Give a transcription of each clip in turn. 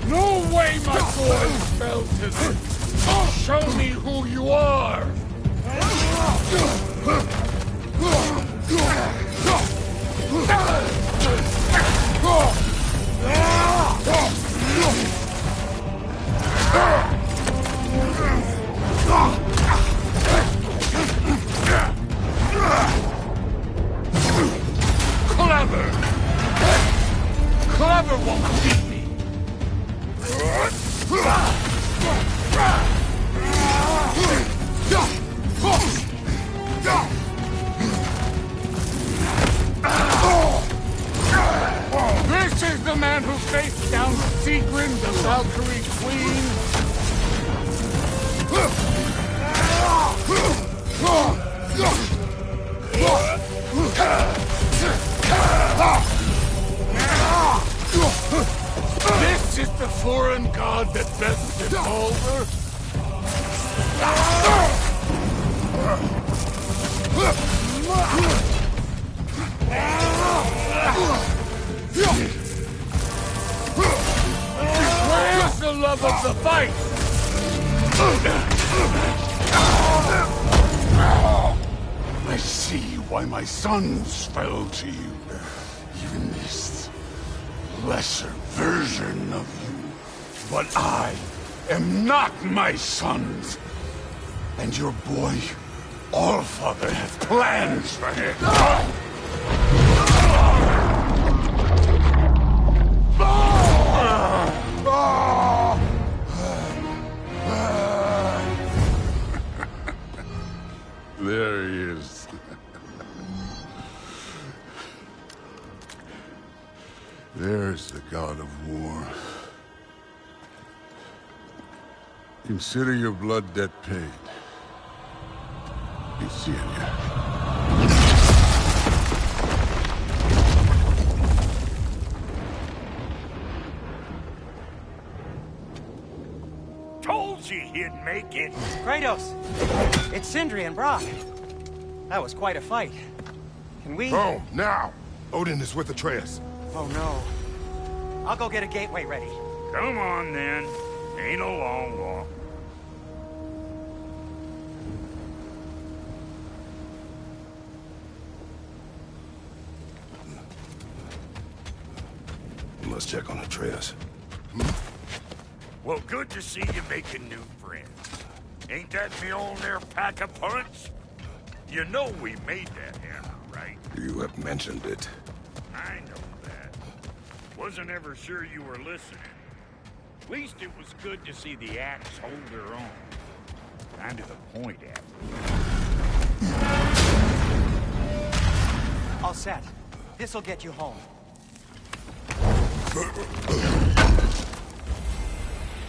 No way my boys fell to this! Show me who you are! Clever! Clever won't beat me! This is the man who faced down Sigrun, the Valkyrie Queen! This is the foreign god that bested Baldur? Where's the love of the fight? I see why my sons fell to you. Even this lesser version of you. But I am not my sons. And your boy, Allfather, has plans for him. There he is. There's the god of war. Consider your blood debt paid. Be seeing you. Told you he'd make it. Kratos! It's Sindri and Brock. That was quite a fight. Can we... Oh, now! Odin is with Atreus. Oh, no. I'll go get a gateway ready. Come on, then. Ain't a long walk. You must check on Atreus. Well, good to see you making new friends. Ain't that me old there pack a punch? You know we made that hammer, right? You have mentioned it. I know that. Wasn't ever sure you were listening. At least it was good to see the axe hold her own. Kind to the point, after. All set. This'll get you home.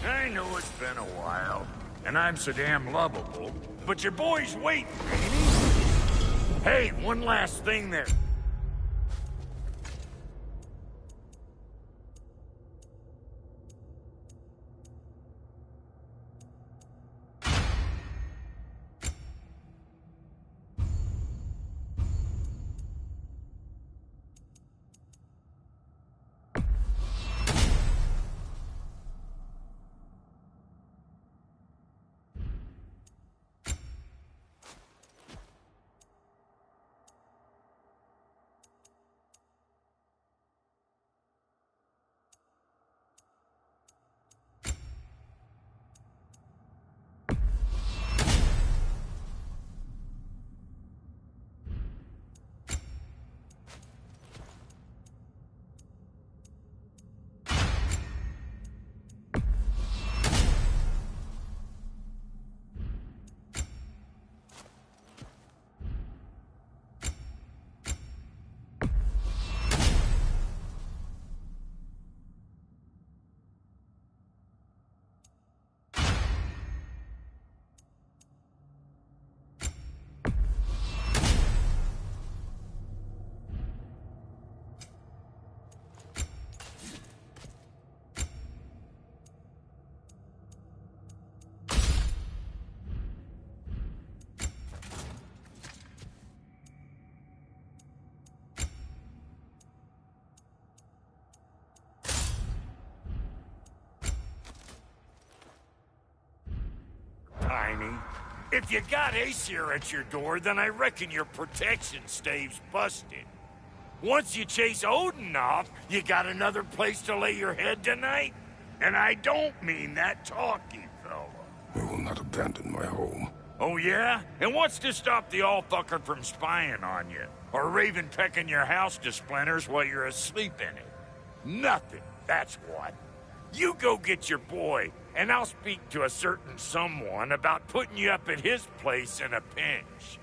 I know it's been a while, and I'm so damn lovable, but your boy's waiting, ain't he? Hey, one last thing there. If you got Aesir at your door, then I reckon your protection stave's busted. Once you chase Odin off, you got another place to lay your head tonight? And I don't mean that talky fella. I will not abandon my home. Oh yeah? And what's to stop the all-fucker from spying on you? Or Raven pecking your house to splinters while you're asleep in it? Nothing, that's what. You go get your boy, and I'll speak to a certain someone about putting you up at his place in a pinch.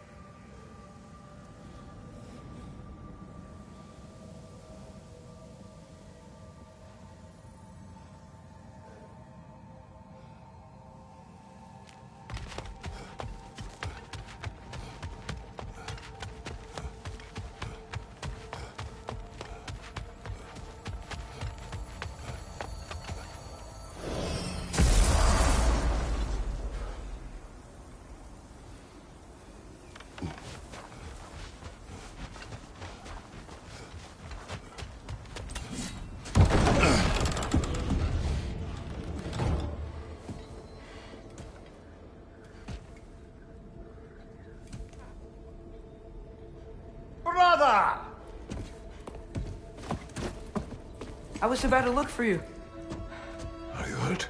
Brother! I was about to look for you. Are you hurt?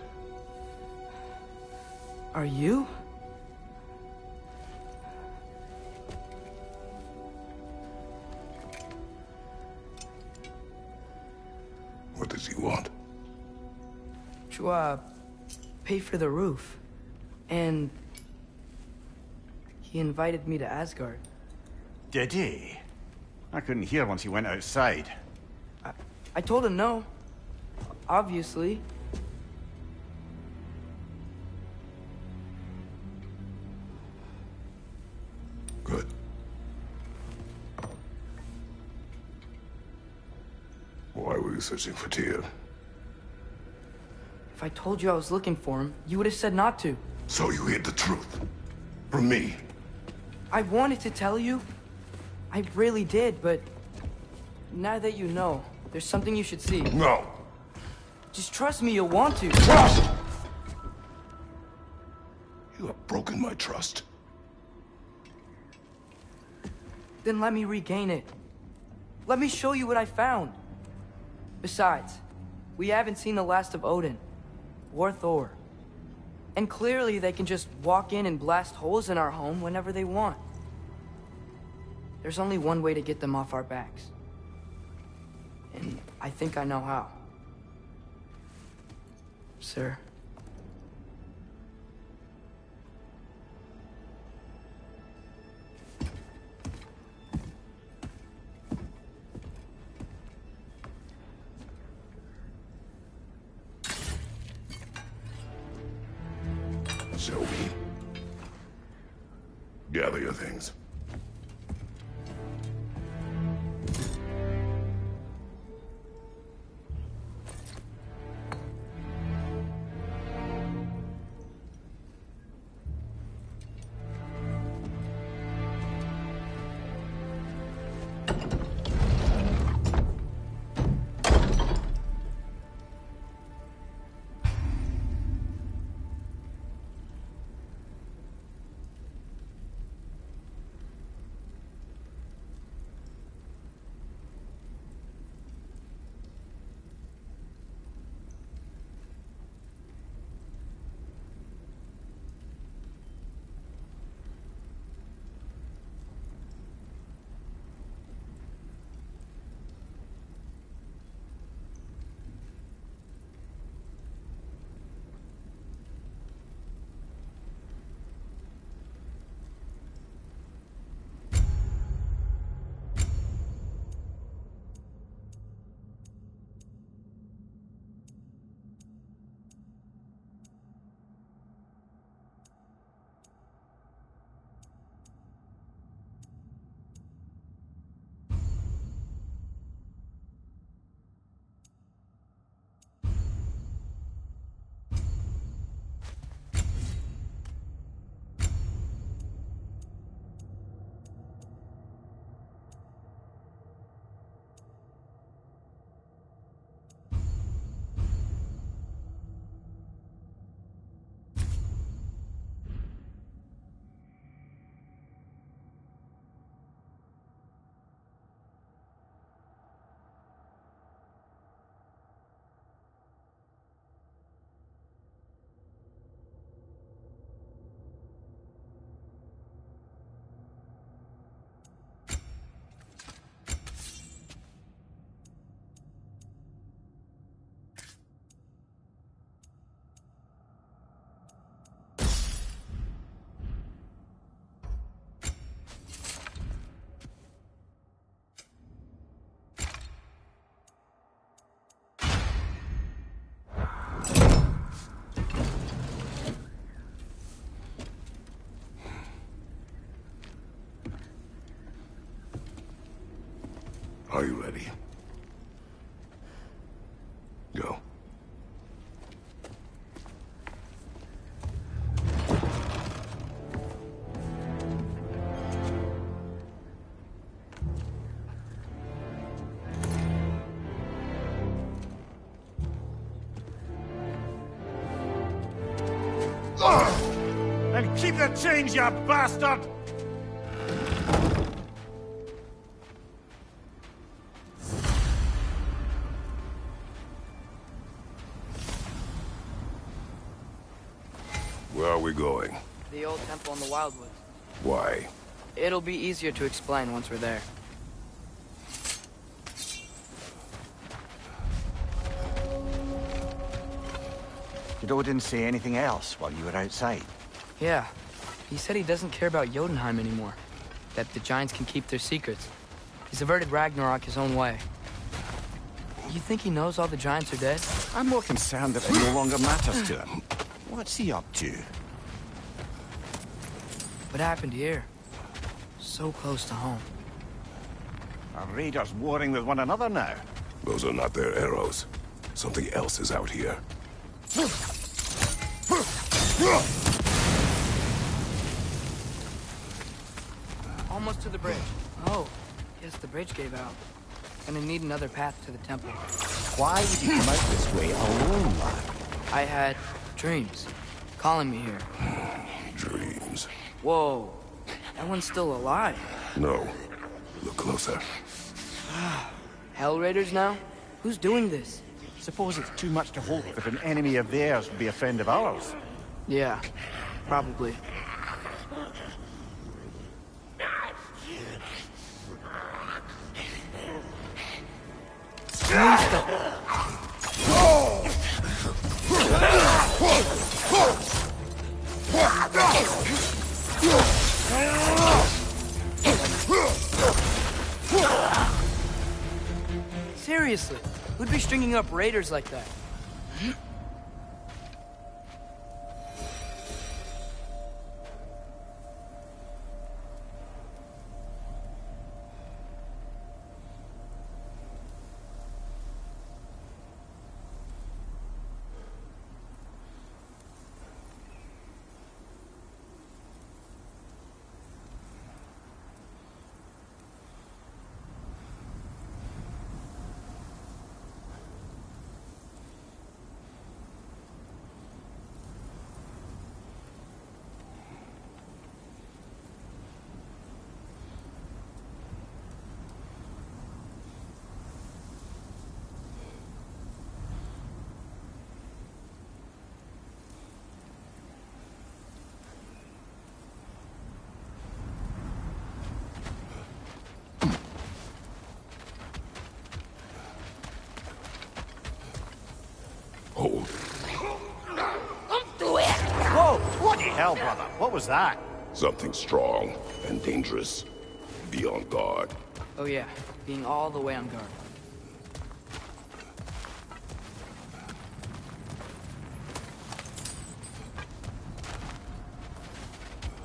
Are you? What does he want? To, pay for the roof. And he invited me to Asgard. Did he? I couldn't hear once he went outside. I told him no. Obviously. Good. Why were you searching for Tyr? If I told you I was looking for him, you would have said not to. So you hid the truth. From me. I wanted to tell you. I really did, but now that you know, there's something you should see. No. Just trust me, you'll want to. Trust! You have broken my trust. Then let me regain it. Let me show you what I found. Besides, we haven't seen the last of Odin. Or Thor. And clearly they can just walk in and blast holes in our home whenever they want. There's only one way to get them off our backs. And I think I know how. Sir. Shall we? Gather your things. Are you ready? Go. And keep the change, you bastard! Where are we going? The old temple in the Wildwoods. Why? It'll be easier to explain once we're there. Did Odin say anything else while you were outside? Yeah. He said he doesn't care about Jotunheim anymore. That the Giants can keep their secrets. He's averted Ragnarok his own way. You think he knows all the Giants are dead? I'm more concerned that it no longer matters to him. What's he up to? What happened here? So close to home. Are raiders warring with one another now? Those are not their arrows. Something else is out here. Almost to the bridge. Oh, guess the bridge gave out. Gonna need another path to the temple. Why would you come out this way alone, lad? I had dreams calling me here. Dreams. Whoa, that one's still alive. No. Look closer. Hell Raiders now? Who's doing this? Suppose it's too much to hope that an enemy of theirs would be a friend of ours. Yeah, probably. Seriously, who'd be stringing up raiders like that? Hold. Whoa! Bloody hell, brother! What was that? Something strong and dangerous. Be on guard. Oh yeah, being all the way on guard.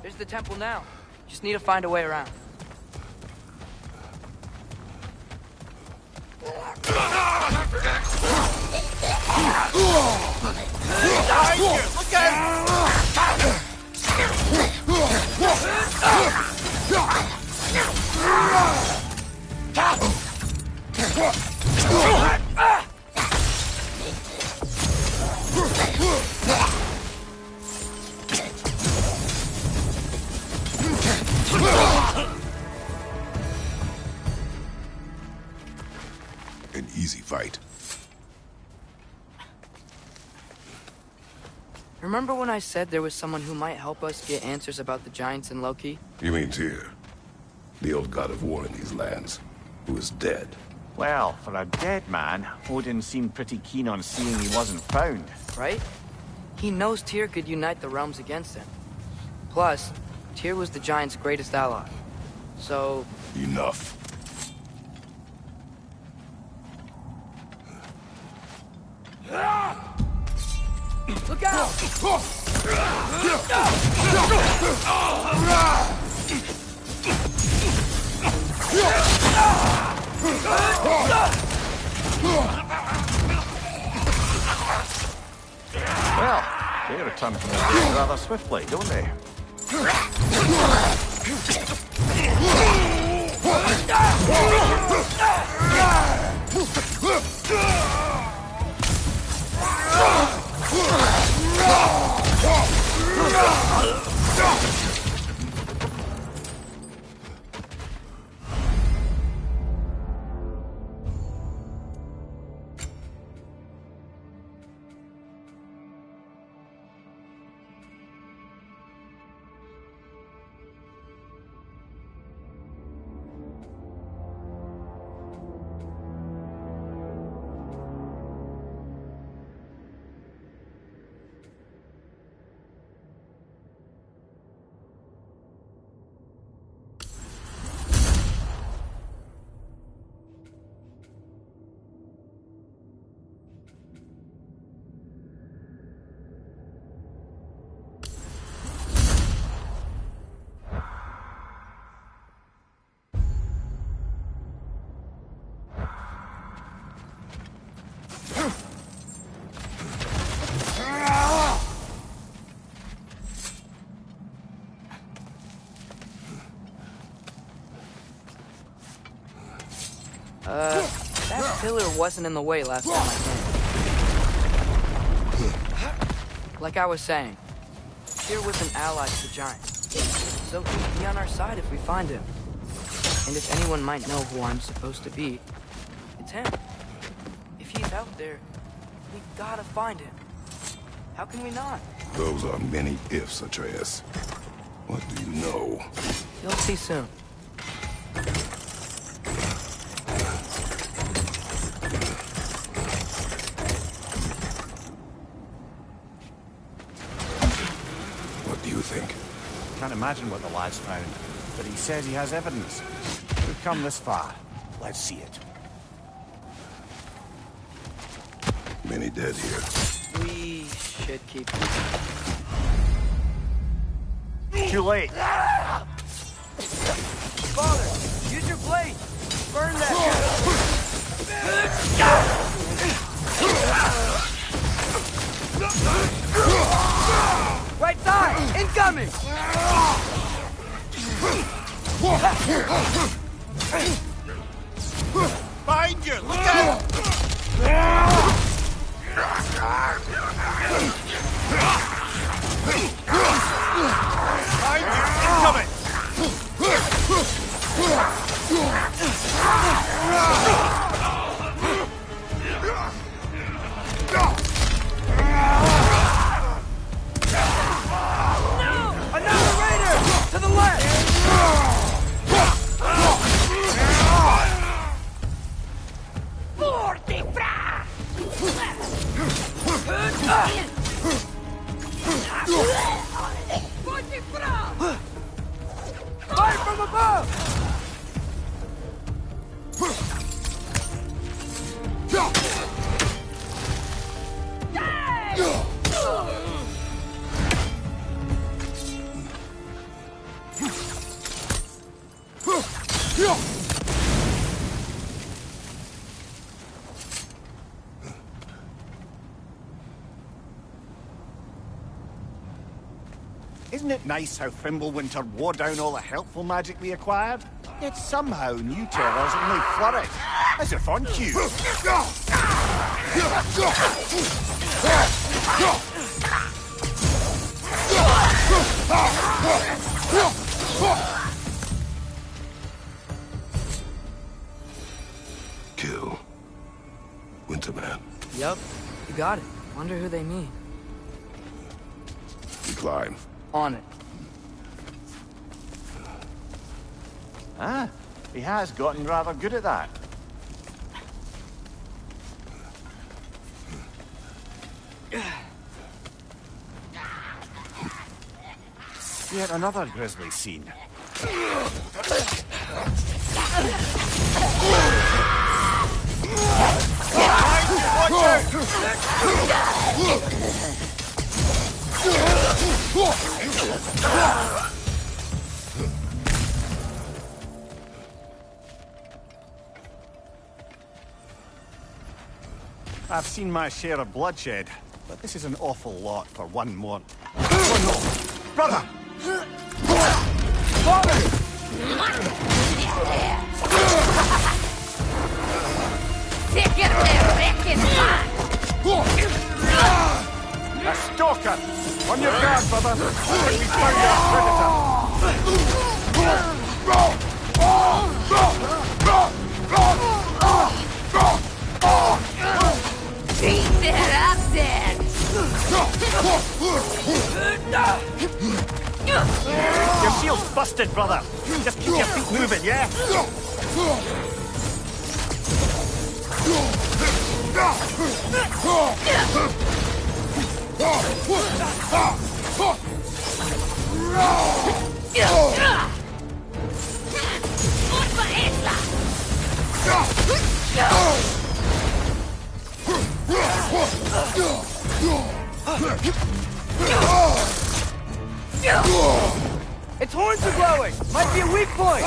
There's the temple now. Just need to find a way around. Look out! An easy fight. Remember when I said there was someone who might help us get answers about the Giants and Loki? You mean Tyr? The old god of war in these lands, who is dead. Well, for a dead man, Odin seemed pretty keen on seeing he wasn't found. Right? He knows Tyr could unite the realms against him. Plus, Tyr was the Giants' greatest ally. So... Enough. Look out! Well, they return from the grave rather swiftly, don't they? That pillar wasn't in the way last time I came. Like I was saying, Tyr was an ally to the Giants, so he'd be on our side if we find him. And if anyone might know who I'm supposed to be, it's him. If he's out there, we gotta find him. How can we not? Those are many ifs, Atreus. What do you know? You'll see soon. What do you think? Can't imagine what the lad's found, but he says he has evidence. We've come this far. Let's see it. Many dead here. We should keep him. Too late. Father, use your blade! Burn that! Right side! Incoming! Behind you! Look out! Behind you! Incoming! Another raider! To the left! Fire from above! Isn't it nice how Fimbulwinter wore down all the helpful magic we acquired? Yet somehow new terrors only flourish, as if on cue. Kill. Winterman. Yup, you got it. Wonder who they mean. We climb. On it. Ah, he has gotten rather good at that. Yet another grisly scene. I've seen my share of bloodshed, but this is an awful lot for one more. Oh no! Brother! Father! Take it there, Rick, A stalker! On your guard, brother! I think we found our predator! Beat that up, then! Your shield's busted, brother! Just keep your feet moving, yeah? Its horns are glowing! Might be a weak point!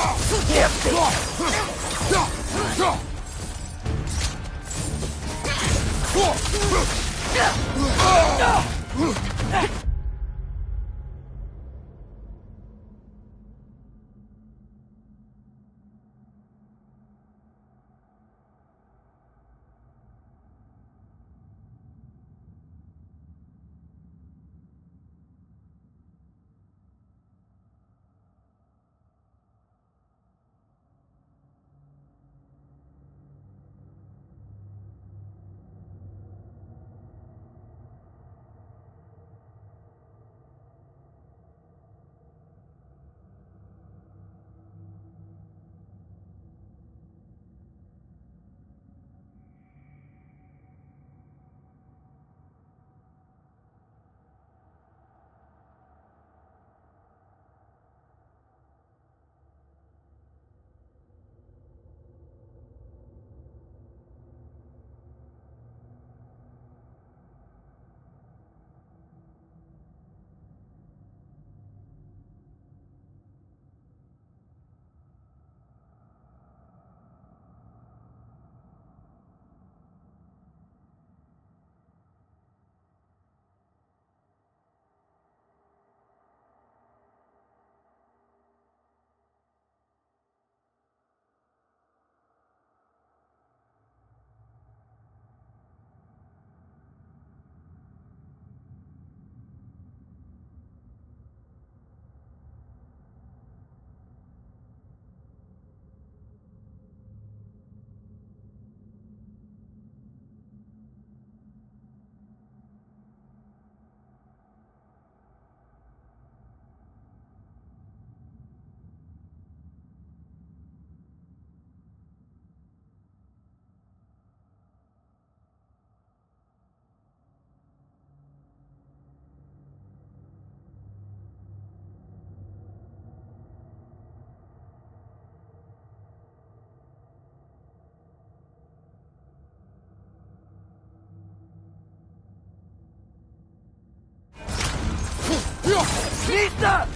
Nista!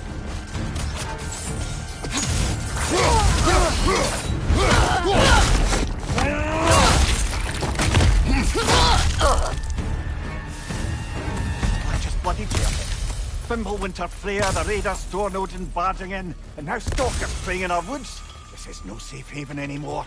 Just bloody terrific. Fimbulwinter Freya, the Raiders, Stornodin barging in, and now stalkers preying in our woods. This is no safe haven anymore.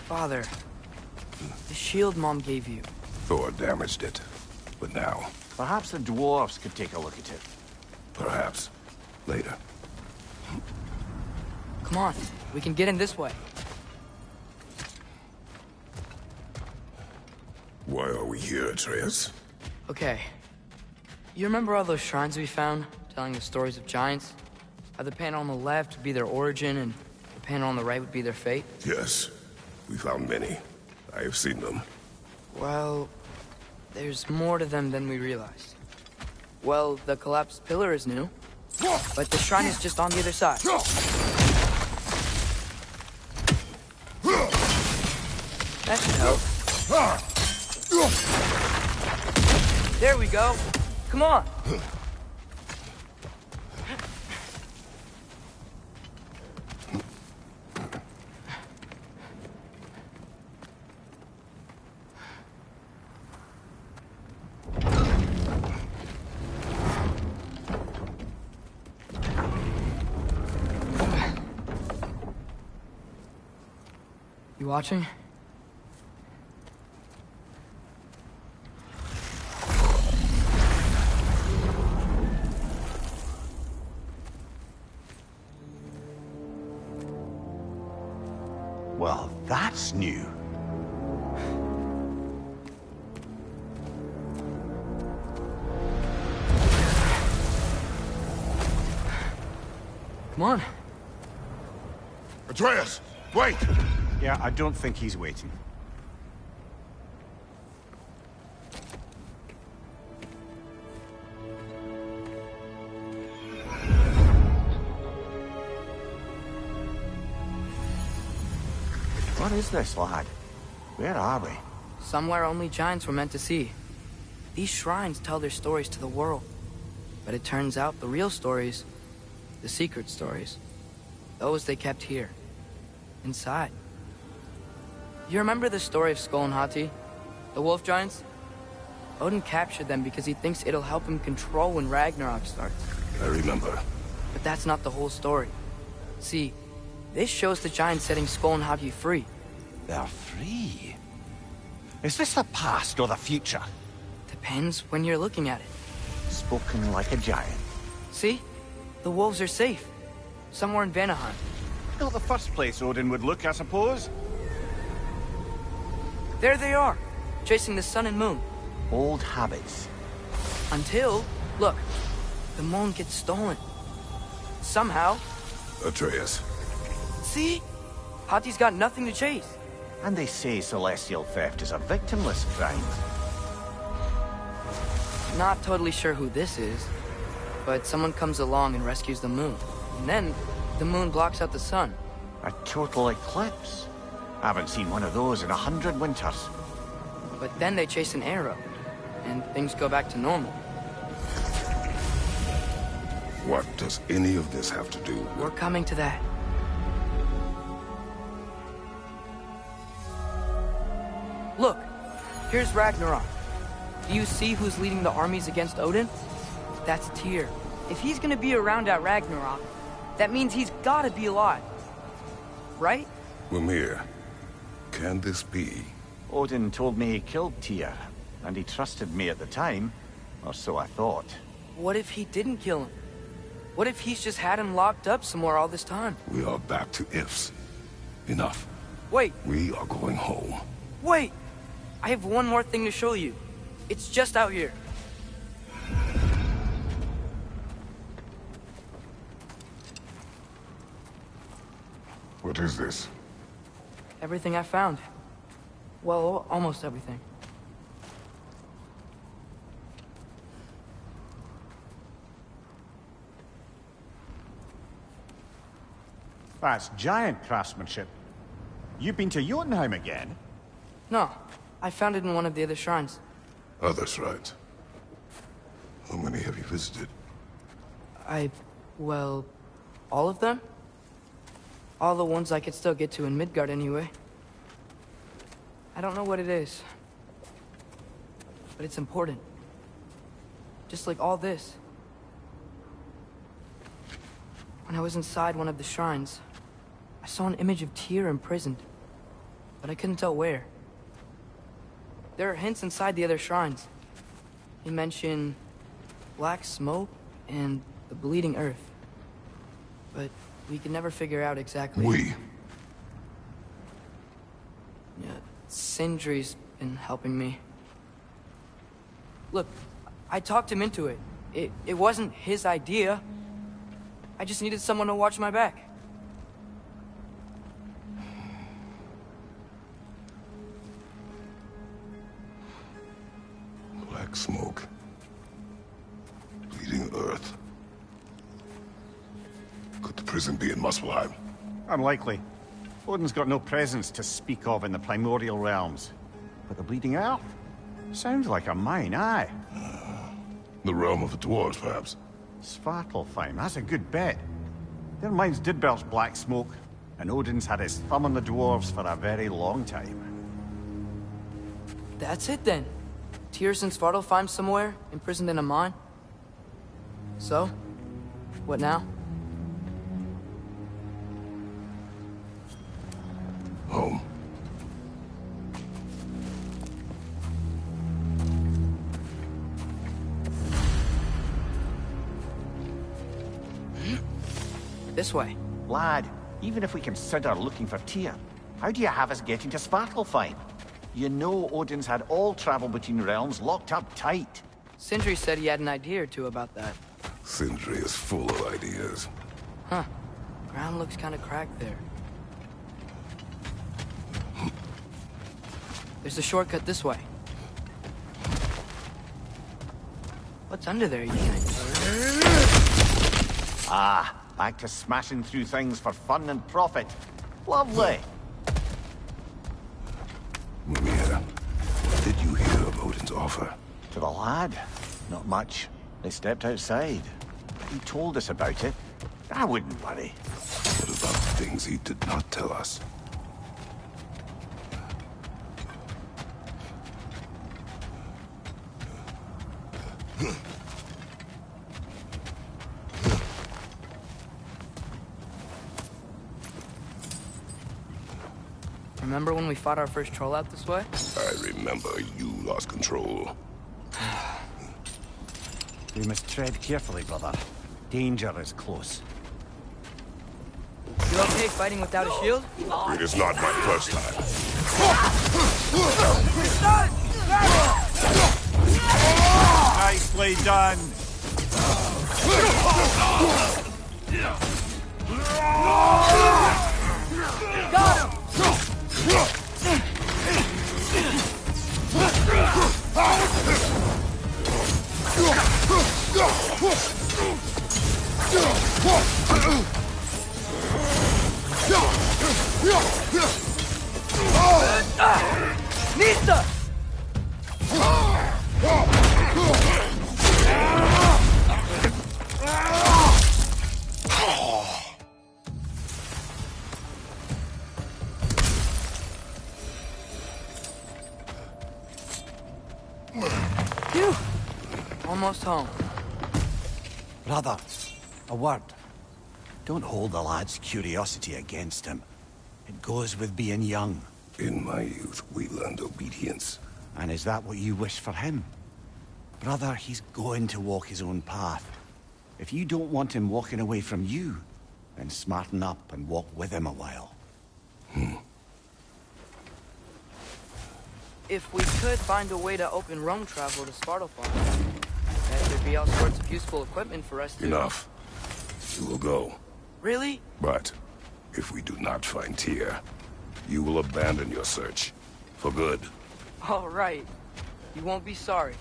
Father, the shield Mom gave you. Thor damaged it. But now, Perhaps the dwarves could take a look at it. perhaps, later. Come on, we can get in this way. Why are we here, Atreus? Okay. You remember all those shrines we found, telling the stories of giants? How the panel on the left would be their origin, and the panel on the right would be their fate? Yes. We found many. I have seen them. Well, there's more to them than we realized. Well, the collapsed pillar is new, but the shrine is just on the other side. That should help. There we go. Come on. You watching? Well, that's new. Come on. Atreus, wait! Yeah, I don't think he's waiting. What is this, lad? Where are we? Somewhere only giants were meant to see. These shrines tell their stories to the world. But it turns out the real stories, the secret stories, those they kept here, inside. You remember the story of Skull and Hati? The wolf giants? Odin captured them because he thinks it'll help him control when Ragnarok starts. I remember. But that's not the whole story. See, this shows the giants setting Skull and Hati free. They're free. Is this the past or the future? Depends when you're looking at it. Spoken like a giant. See? The wolves are safe. Somewhere in Vanaheim. Not the first place Odin would look, I suppose. There they are, chasing the sun and moon. Old habits. Until, look, the moon gets stolen. Somehow. Atreus. See? Hati's got nothing to chase. And they say celestial theft is a victimless crime. Not totally sure who this is, but someone comes along and rescues the moon. And then, the moon blocks out the sun. A total eclipse. I haven't seen one of those in 100 winters. But then they chase an arrow, and things go back to normal. What does any of this have to do with... We're coming to that. Look, here's Ragnarok. Do you see who's leading the armies against Odin? That's Tyr. If he's gonna be around at Ragnarok, that means he's gotta be alive. Right? Mimir, can this be? Odin told me he killed Tyr, and he trusted me at the time, or so I thought. What if he didn't kill him? What if he's just had him locked up somewhere all this time? We are back to ifs. Enough. Wait, We are going home. wait! I have one more thing to show you. It's just out here. What is this? Everything I found. Well, almost everything. That's giant craftsmanship. You've been to Jotunheim again? No, I found it in one of the other shrines. Others, right? How many have you visited? Well, all of them? All the ones I could still get to in Midgard anyway. I don't know what it is. But it's important. Just like all this. When I was inside one of the shrines, I saw an image of Tyr imprisoned. But I couldn't tell where. There are hints inside the other shrines. They mention black smoke and the bleeding earth. But we could never figure out exactly. We. Yeah, Sindri's been helping me. Look, I talked him into it. It wasn't his idea. I just needed someone to watch my back. Black smoke. Bleeding earth. Could the prison be in Muspelheim? Unlikely. Odin's got no presence to speak of in the primordial realms. But the Bleeding Earth? Sounds like a mine, aye. The realm of the dwarves, perhaps? Svartalfheim, that's a good bet. Their mines did belch black smoke, and Odin's had his thumb on the dwarves for a very long time. That's it then. Tyr's in Svartalfheim somewhere, imprisoned in a mine. So, what now? Home. This way. Lad, even if we consider looking for Tyr, how do you have us getting to Svartalfheim? You know Odin's had all travel between realms locked up tight. Sindri said he had an idea or two about that. Sindri is full of ideas. Huh. Ground looks kind of cracked there. There's a shortcut this way. What's under there, you think? Ah, back to smashing through things for fun and profit. Lovely. Mimir, what did you hear of Odin's offer? To the lad? Not much. They stepped outside. He told us about it. I wouldn't worry. What about the things he did not tell us? Remember when we fought our first troll out this way? I remember you lost control. We must tread carefully, brother. Danger is close. You okay fighting without a shield? It is not my first time. Nicely done. Got him! Nista! Phew! Almost home. Brother, a word. Don't hold the lad's curiosity against him. It goes with being young. In my youth, we learned obedience. And is that what you wish for him? Brother, he's going to walk his own path. If you don't want him walking away from you, then smarten up and walk with him a while. If we could find a way to open roam travel to Svartalfheim, then there'd be all sorts of useful equipment for us to... Enough. You will go. Really? But if we do not find Tyr, you will abandon your search. For good. All right. You won't be sorry.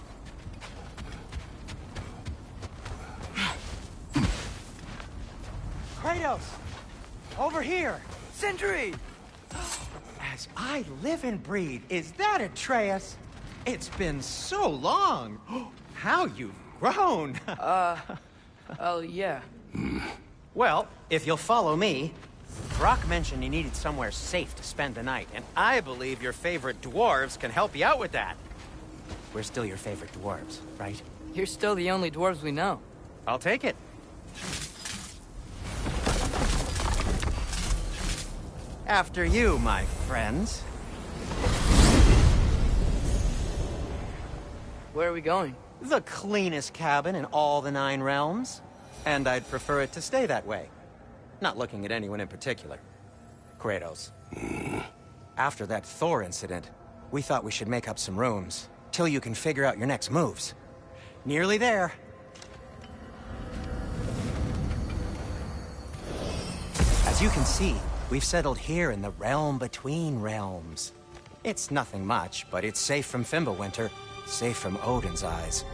Kratos! Over here! Sindri! As I live and breathe, is that Atreus? It's been so long! How you've grown! Oh, yeah. Well, if you'll follow me, Brock mentioned you needed somewhere safe to spend the night, and I believe your favorite dwarves can help you out with that. We're still your favorite dwarves, right? You're still the only dwarves we know. I'll take it. After you, my friends. Where are we going? The cleanest cabin in all the 9 realms. And I'd prefer it to stay that way. Not looking at anyone in particular. Kratos. After that Thor incident, we thought we should make up some rooms, till you can figure out your next moves. Nearly there. As you can see, we've settled here in the realm between realms. It's nothing much, but it's safe from Fimbulwinter, safe from Odin's eyes.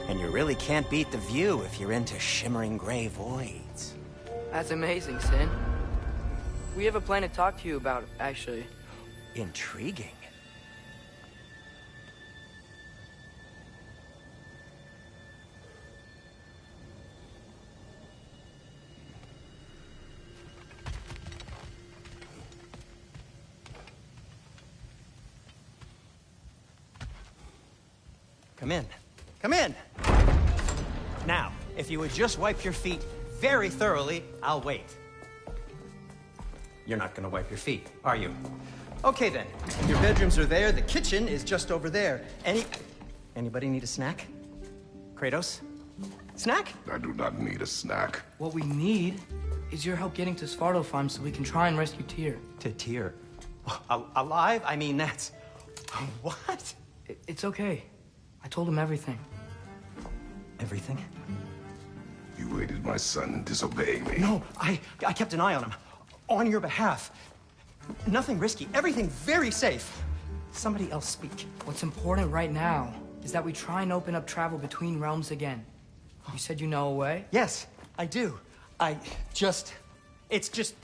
And you really can't beat the view if you're into shimmering gray voids. That's amazing, Sin. We have a plan to talk to you about, actually. Intriguing. Come in. Come in! Now, if you would just wipe your feet very thoroughly, I'll wait. You're not gonna wipe your feet, are you? Okay then. Your bedrooms are there, the kitchen is just over there. Anybody need a snack? Kratos? Snack? I do not need a snack. What we need is your help getting to Svartalfheim so we can try and rescue Tyr. To Tyr? Alive? I mean, that's... What? It's okay. I told him everything. Everything? You aided my son in disobeying me. No, I kept an eye on him. On your behalf. Nothing risky. Everything very safe. Somebody else speak. What's important right now is that we try and open up travel between realms again. You said you know a way? Yes, I do. It's just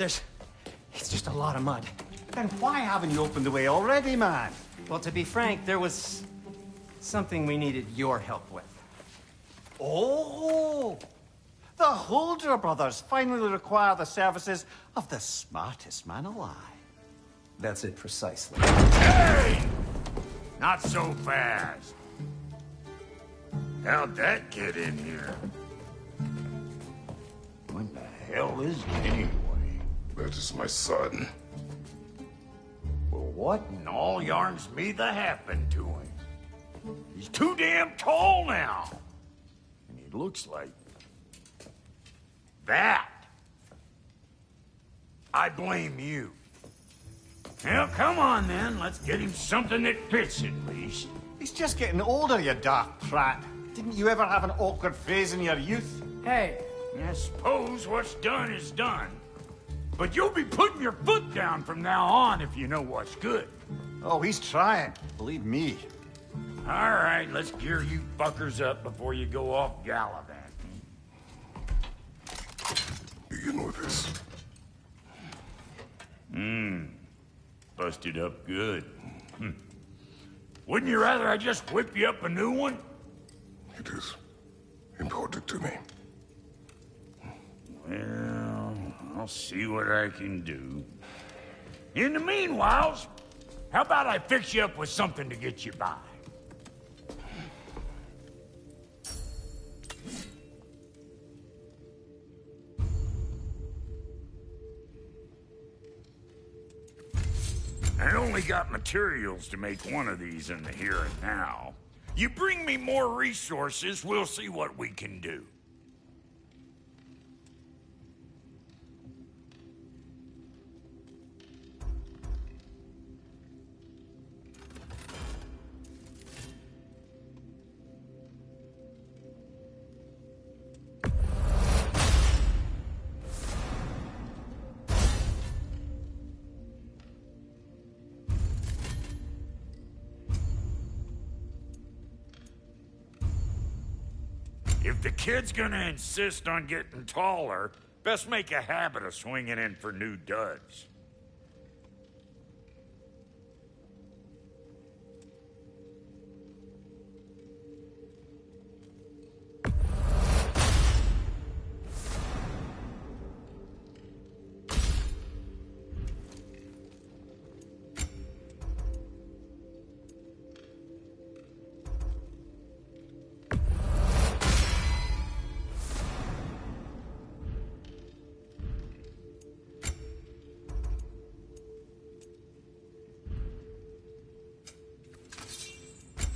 a lot of mud. Then why haven't you opened the way already, man? Well, to be frank, there was something we needed your help with. Oh! The Holder brothers finally require the services of the smartest man alive. That's it precisely. Hey! Not so fast. How'd that get in here? What the hell is it anyway? That is my son. Well, what in all yarns me that happened to him? He's too damn tall now. And he looks like... that. I blame you. Well, come on then. Let's get him something that fits at least. He's just getting older, you daft prat. Didn't you ever have an awkward phase in your youth? Hey, I suppose what's done is done. But you'll be putting your foot down from now on if you know what's good. Oh, he's trying. Believe me. All right, let's gear you fuckers up before you go off gallivanting. Begin with this. Busted up good. Wouldn't you rather I just whip you up a new one? It is important to me. Well, I'll see what I can do. In the meanwhile, how about I fix you up with something to get you by? I only got materials to make one of these in the here and now. You bring me more resources, we'll see what we can do. If the kid's gonna insist on getting taller, best make a habit of swinging in for new duds.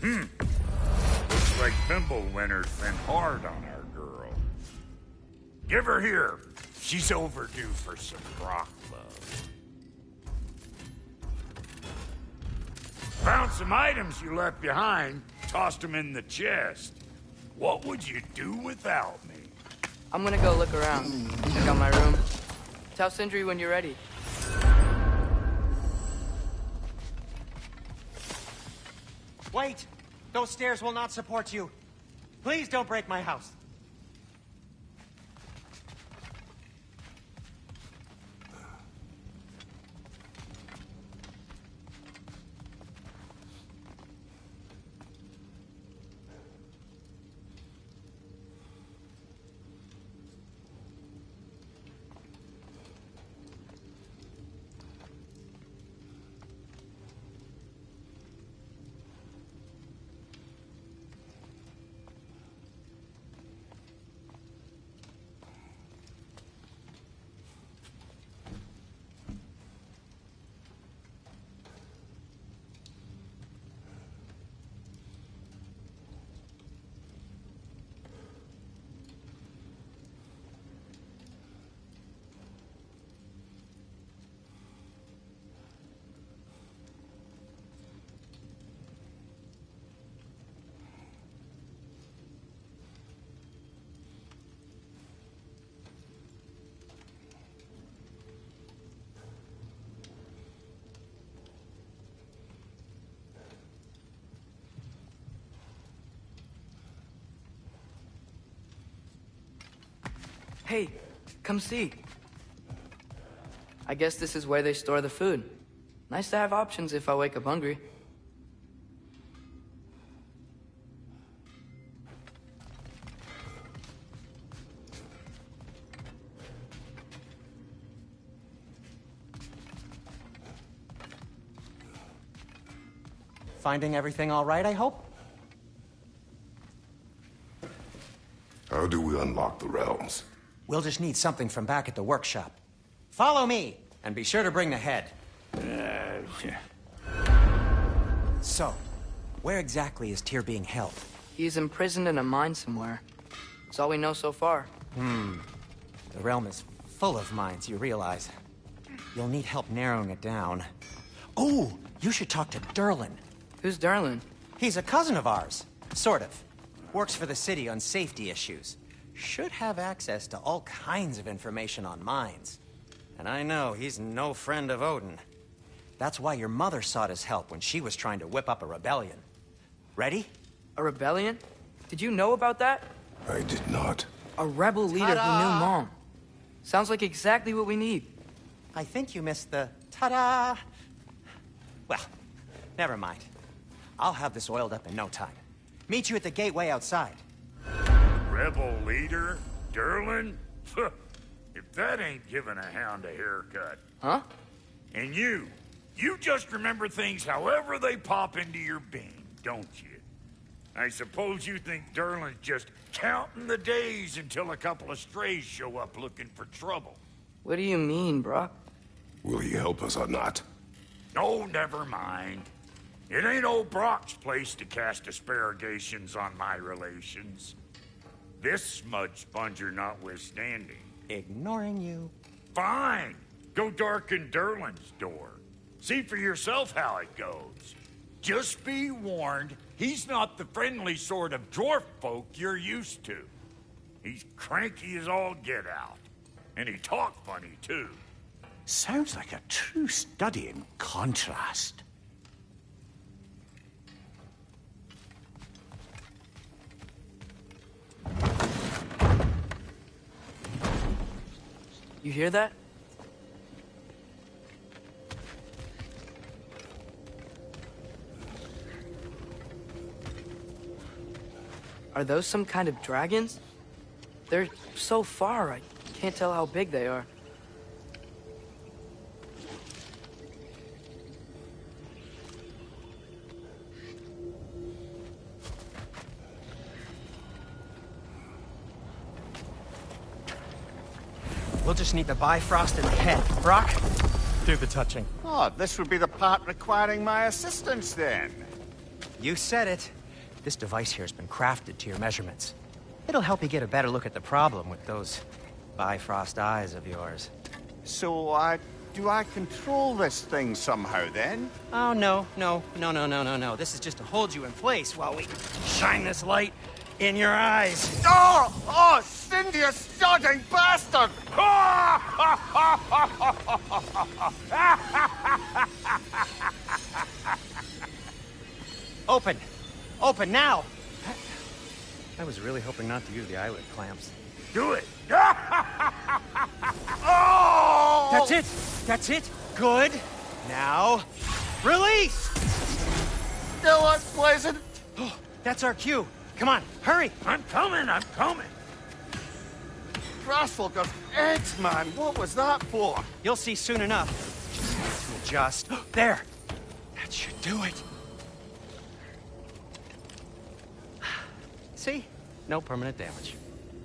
Looks like Fimbulwinter's been hard on our girl. Give her here. She's overdue for some rock love. Found some items you left behind, tossed them in the chest. What would you do without me? I'm gonna go look around. Check out my room. Tell Sindri when you're ready. Wait! Those stairs will not support you. Please don't break my house. Hey, come see. I guess this is where they store the food. Nice to have options if I wake up hungry. Finding everything all right, I hope? How do we unlock the realms? We'll just need something from back at the workshop. Follow me, and be sure to bring the head. So, where exactly is Tyr being held? He's imprisoned in a mine somewhere. That's all we know so far. The realm is full of mines, you realize. You'll need help narrowing it down. Oh, you should talk to Durlin. Who's Darlin? He's a cousin of ours. Sort of. Works for the city on safety issues. Should have access to all kinds of information on mines. And I know he's no friend of Odin. That's why your mother sought his help when she was trying to whip up a rebellion. Ready? A rebellion? Did you know about that? I did not. A rebel leader who knew Mom. Sounds like exactly what we need. I think you missed the ta-da. Well, never mind. I'll have this oiled up in no time. Meet you at the gateway outside. Rebel leader? Durlin? If that ain't giving a hound a haircut. Huh? And you just remember things however they pop into your being, don't you? I suppose you think Durlin's just counting the days until a couple of strays show up looking for trouble. What do you mean, Brock? Will he help us or not? Oh, never mind. It ain't old Brock's place to cast aspersions on my relations. This smudge sponger notwithstanding. Ignoring you. Fine. Go darken Durlin's door. See for yourself how it goes. Just be warned, he's not the friendly sort of dwarf folk you're used to. He's cranky as all get out. And he talk funny, too. Sounds like a true study in contrast. You hear that? Are those some kind of dragons? They're so far, I can't tell how big they are. We'll just need the Bifrost in the head. Brock, do the touching. Oh, this would be the part requiring my assistance, then. You said it. This device here has been crafted to your measurements. It'll help you get a better look at the problem with those Bifrost eyes of yours. So, do I control this thing somehow, then? Oh, no. This is just to hold you in place while we shine this light in your eyes. Oh! Oh, Cindy, you starting bastard! Open! Open now! I was really hoping not to use the eyelid clamps. Do it! Oh! That's it! That's it! Good! Now, release! Still unpleasant. Oh, that's our cue. Come on, hurry! I'm coming, I'm coming! Grassful eggs, man. What was that for? You'll see soon enough. Just there! That should do it. See? No permanent damage.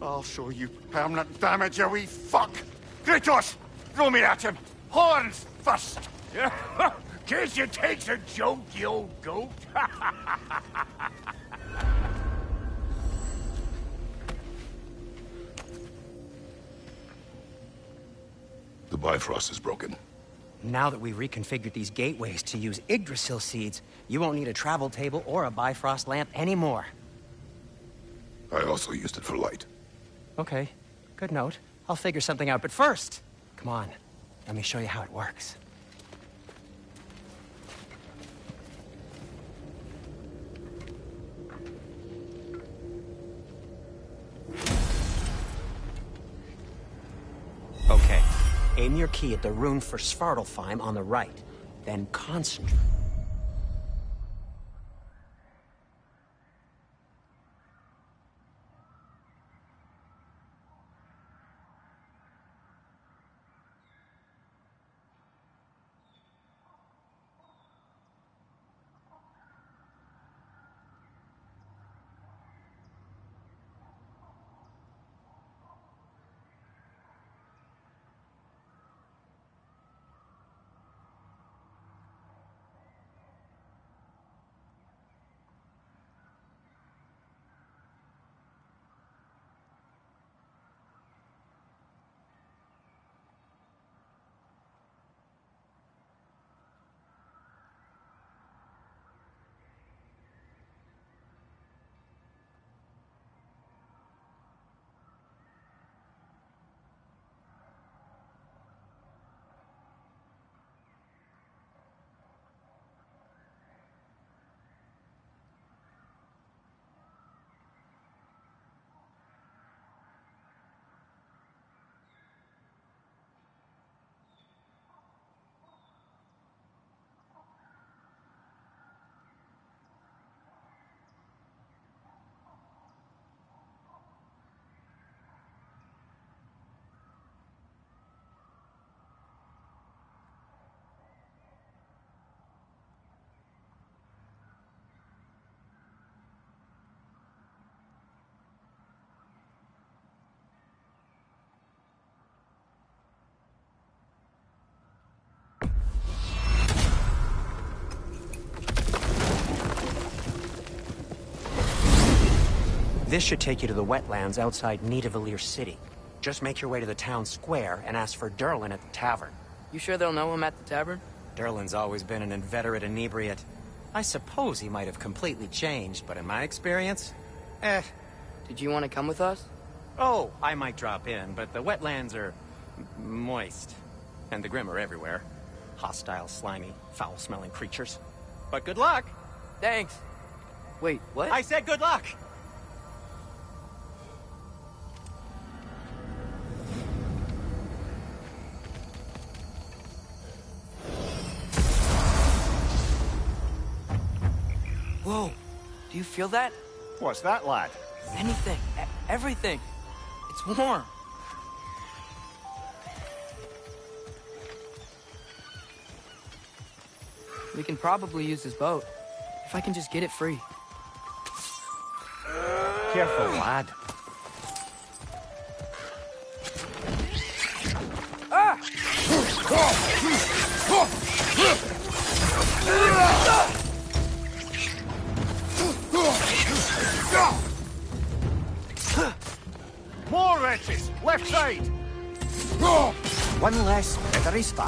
I'll show you permanent damage, you wee fuck! Kratos! Throw me at him! Horns first! Guess you takes a joke, you old goat. The Bifrost is broken. Now that we've reconfigured these gateways to use Yggdrasil seeds, you won't need a travel table or a Bifrost lamp anymore. I also used it for light. Okay, good note. I'll figure something out, but first, come on, let me show you how it works. Okay, aim your key at the rune for Svartalfheim on the right, then concentrate. This should take you to the wetlands outside Nidavellir City. Just make your way to the town square and ask for Durlin at the tavern. You sure they'll know him at the tavern? Durlin's always been an inveterate inebriate. I suppose he might have completely changed, but in my experience, Did you want to come with us? Oh, I might drop in, but the wetlands are moist. And the Grim are everywhere. Hostile, slimy, foul-smelling creatures. But good luck! Thanks. Wait, what? I said good luck! Whoa. Do you feel that? What's that, lad? Anything. Everything. It's warm. We can probably use this boat. If I can just get it free. Careful, lad. Ah! More wretches! Left side! One less feathery spy.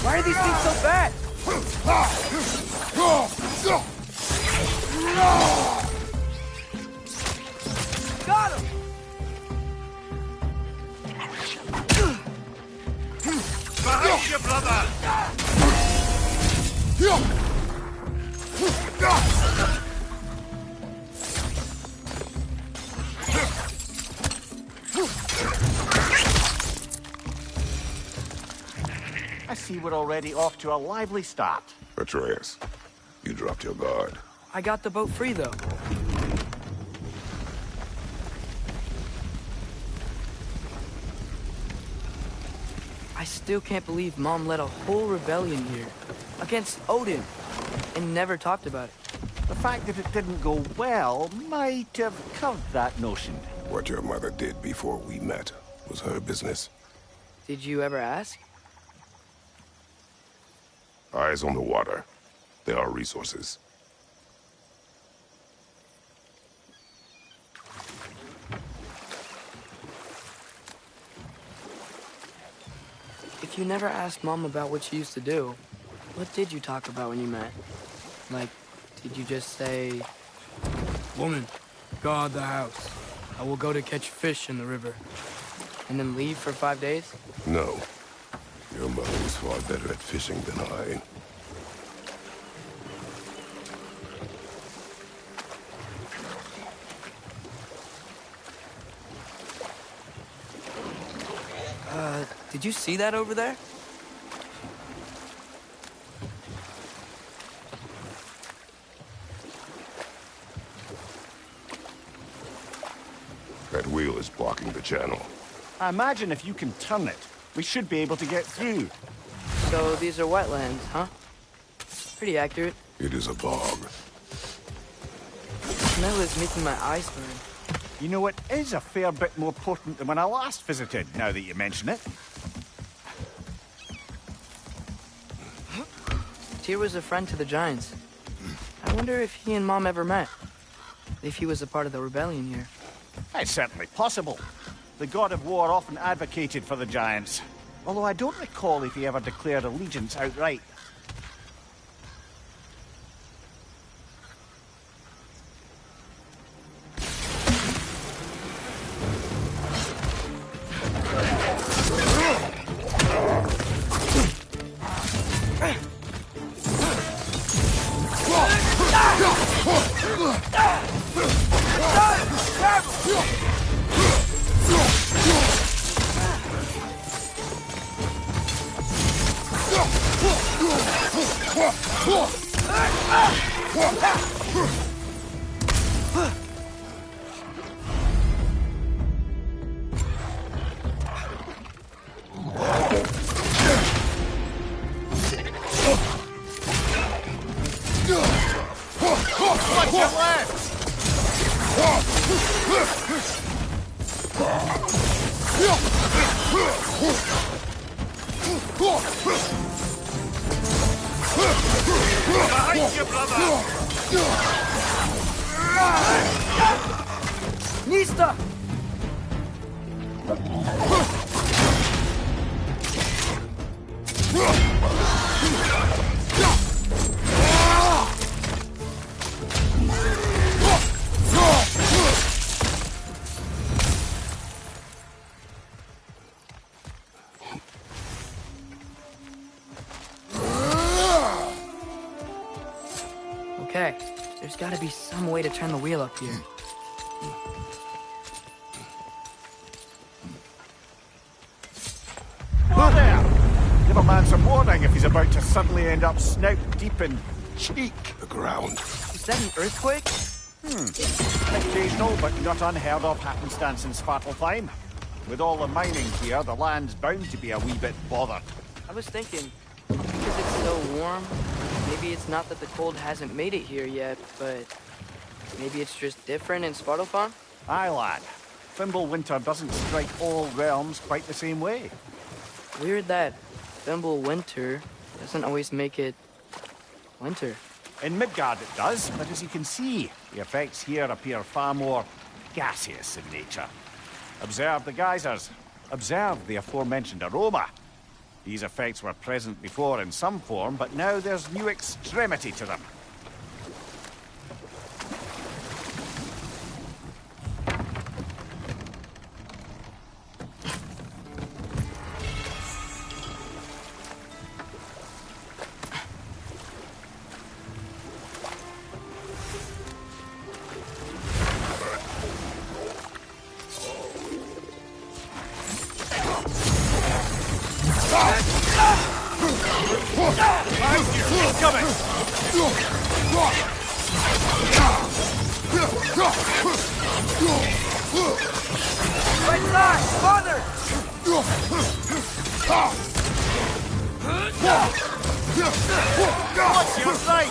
Why are these things so bad? Behind you, brother! I see we're already off to a lively start. Atreus, you dropped your guard. I got the boat free, though. I still can't believe Mom led a whole rebellion here. Against Odin. And never talked about it. The fact that it didn't go well might have curved that notion. What your mother did before we met was her business. Did you ever ask? Eyes on the water. There are resources. If you never asked Mom about what she used to do, what did you talk about when you met? Like, did you just say, "Woman, guard the house. I will go to catch fish in the river," and then leave for 5 days? No. Your mother was far better at fishing than I. Did you see that over there? That wheel is blocking the channel. I imagine if you can turn it, we should be able to get through. So these are wetlands, huh? Pretty accurate. It is a bog. The smell is making my eyes burn. You know, it is a fair bit more potent than when I last visited, now that you mention it. Tyr was a friend to the Giants. I wonder if he and Mom ever met. If he was a part of the rebellion here. It's certainly possible. The god of war often advocated for the Giants. Although I don't recall if he ever declared allegiance outright. Behind you, brother! Nista! Okay, there's gotta be some way to turn the wheel up here. Who there? Give a man some warning if he's about to suddenly end up snout deep in cheek. The ground. Is that an earthquake? Occasional, but not unheard of happenstance in Svartalfheim. With all the mining here, the land's bound to be a wee bit bothered. I was thinking, because it's so warm, maybe it's not that the cold hasn't made it here yet, but maybe it's just different in Svartalfheim? Aye, lad. Fimble winter doesn't strike all realms quite the same way. Weird that Thimble winter doesn't always make it winter. In Midgard it does, but as you can see, the effects here appear far more gaseous in nature. Observe the geysers. Observe the aforementioned aroma. These effects were present before in some form, but now there's new extremity to them. Right side! Father! What's your sight?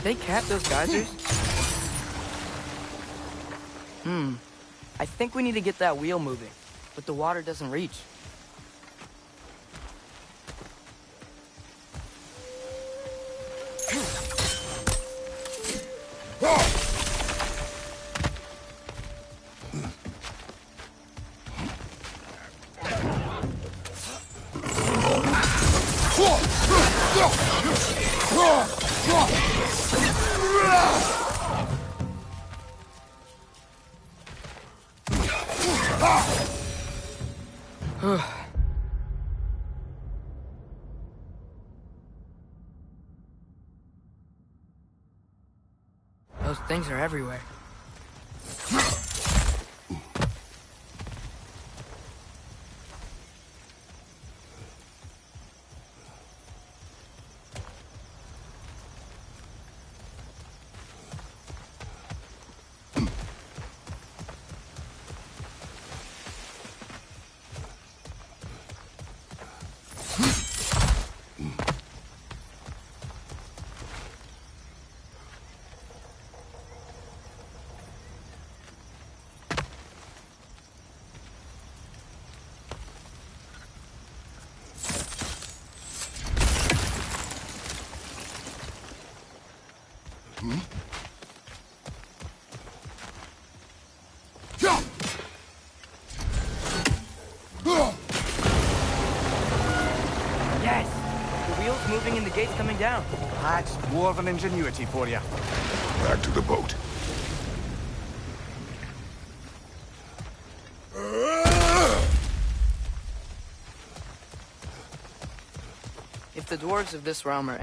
they cap those geysers? I think we need to get that wheel moving, but the water doesn't reach. Those things are everywhere. Yes! The wheel's moving and the gate's coming down. That's dwarven ingenuity for you. Back to the boat. If the dwarves of this realm are...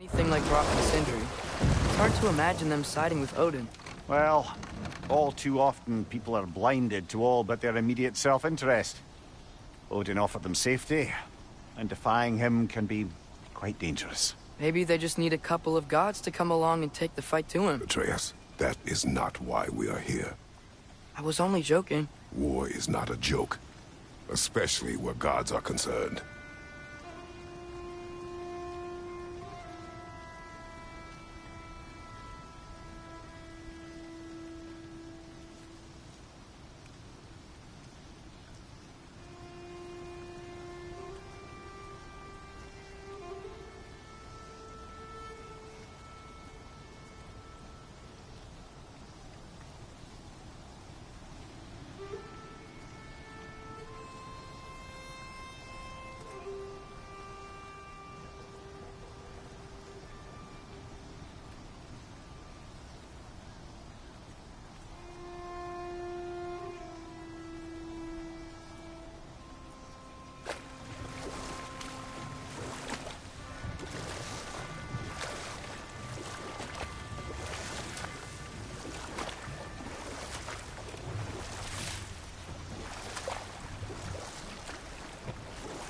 Anything like Brock and Sindri, it's hard to imagine them siding with Odin. Well, all too often people are blinded to all but their immediate self-interest. Odin offered them safety, and defying him can be quite dangerous. Maybe they just need a couple of gods to come along and take the fight to him. Atreus, that is not why we are here. I was only joking. War is not a joke, especially where gods are concerned.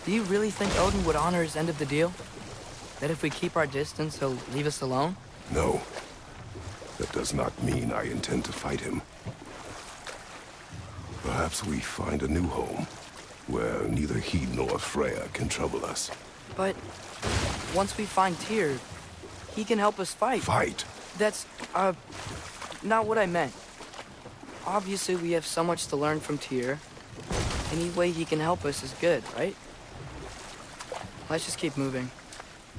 Do you really think Odin would honor his end of the deal? That if we keep our distance, he'll leave us alone? No. That does not mean I intend to fight him. Perhaps we find a new home, where neither he nor Freya can trouble us. But once we find Tyr, he can help us fight. Fight? That's, not what I meant. Obviously, we have so much to learn from Tyr. Any way he can help us is good, right? Let's just keep moving.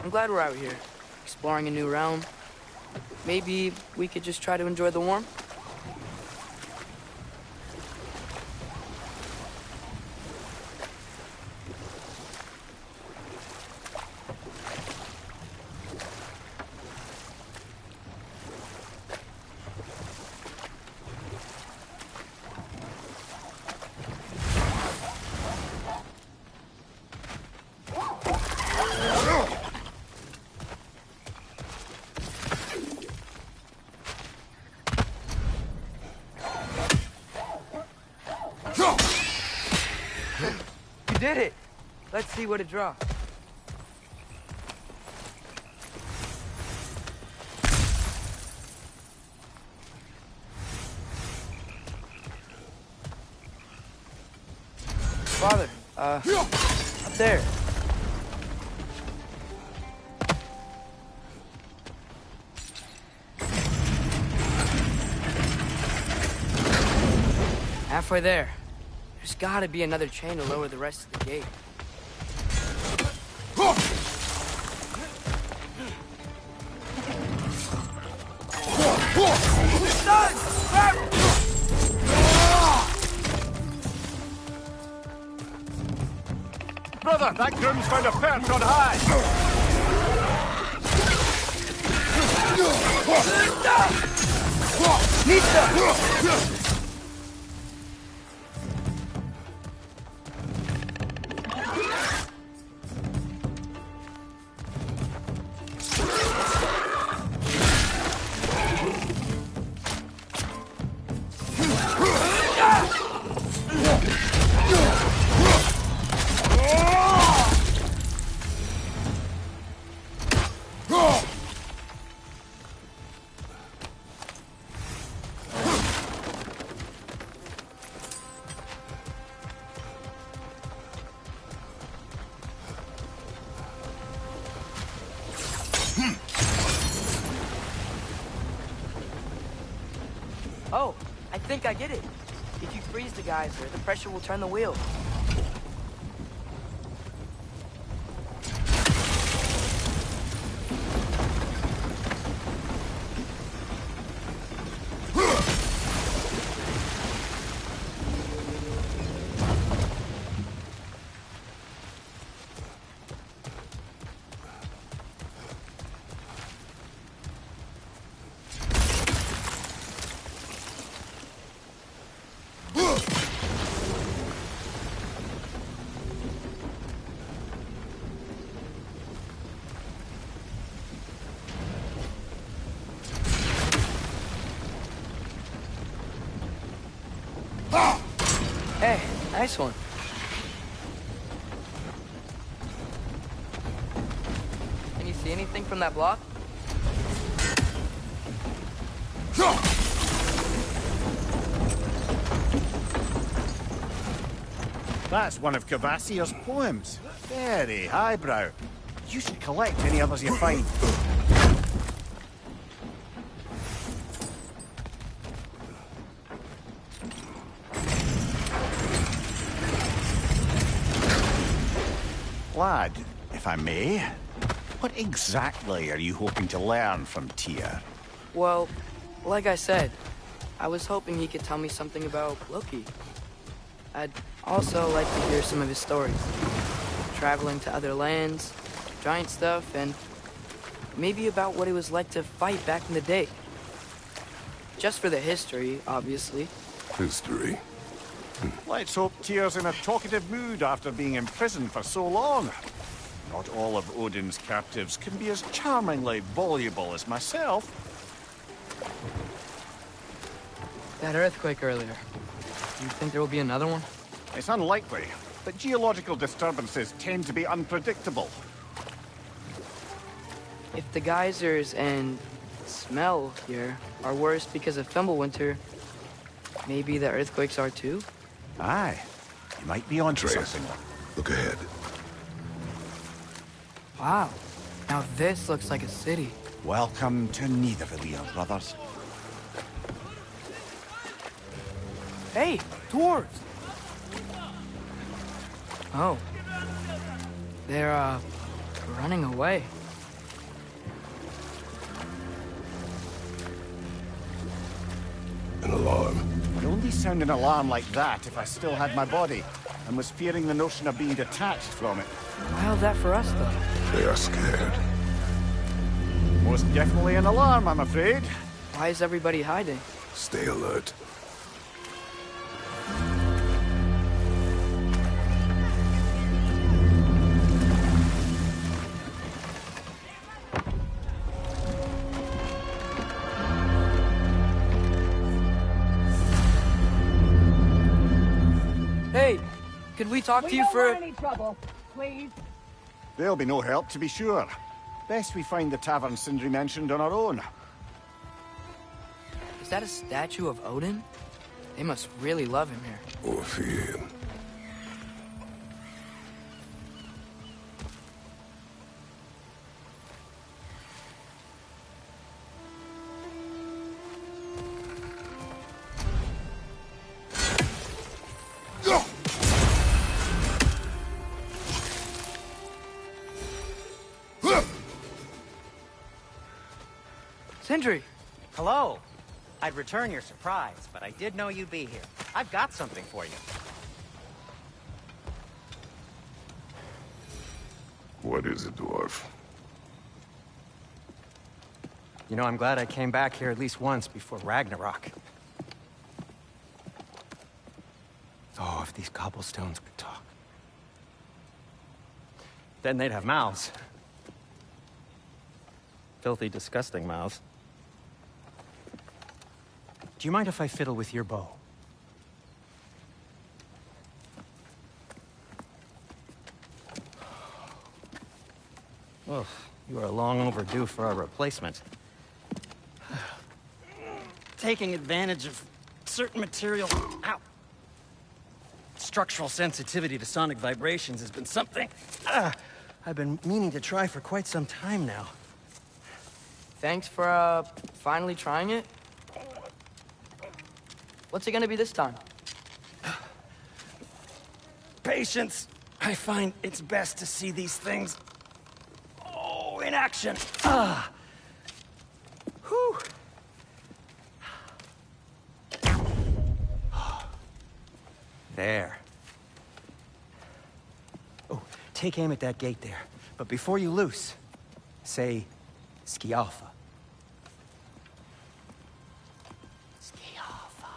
I'm glad we're out here, exploring a new realm. Maybe we could just try to enjoy the warmth? Did it! Let's see what it draws. Father, up there. Halfway there. There's gotta be another chain to lower the rest of the gate. Brother, that groom's found a perch on high! Nista! Oh, I think I get it. If you freeze the geyser, the pressure will turn the wheel. Hey, nice one. Can you see anything from that block? That's one of Cavassier's poems. Very highbrow. You should collect any others you find. Lad, if I may, what exactly are you hoping to learn from Tyr? Well, like I said, I was hoping he could tell me something about Loki. I'd also like to hear some of his stories. Traveling to other lands, giant stuff, and maybe about what it was like to fight back in the day. Just for the history, obviously. History. Let's hope Tyr's in a talkative mood after being imprisoned for so long. Not all of Odin's captives can be as charmingly voluble as myself. That earthquake earlier. Do you think there will be another one? It's unlikely, but geological disturbances tend to be unpredictable. If the geysers and smell here are worse because of Fimbulwinter, maybe the earthquakes are too? Aye, you might be onto Atreus, something. look ahead. Wow. Now this looks like a city. Welcome to Nidavellir, brothers. Hey, dwarves! Oh. They're, running away. An alarm. I'd only sound an alarm like that if I still had my body, and was fearing the notion of being detached from it. How's that for us, though? They are scared. Most definitely an alarm, I'm afraid. Why is everybody hiding? Stay alert. Hey, could we talk to you for... any trouble, please. There'll be no help, to be sure. Best we find the tavern Sindri mentioned on our own. Is that a statue of Odin? They must really love him here. Or fear him. Sindri! Hello. I'd return your surprise, but I did know you'd be here. I've got something for you. What is it, dwarf? You know, I'm glad I came back here at least once before Ragnarok. Oh, if these cobblestones could talk. Then they'd have mouths. Filthy, disgusting mouths. Do you mind if I fiddle with your bow? Oh, you are long overdue for a replacement. Taking advantage of certain material... Ow! Structural sensitivity to sonic vibrations has been something I've been meaning to try for quite some time now. Thanks for, finally trying it. What's it gonna be this time? Patience. I find it's best to see these things... Oh, in action. Ah. Whew. There. Oh, take aim at that gate there. But before you loose, say, Skialfa. Skialfa.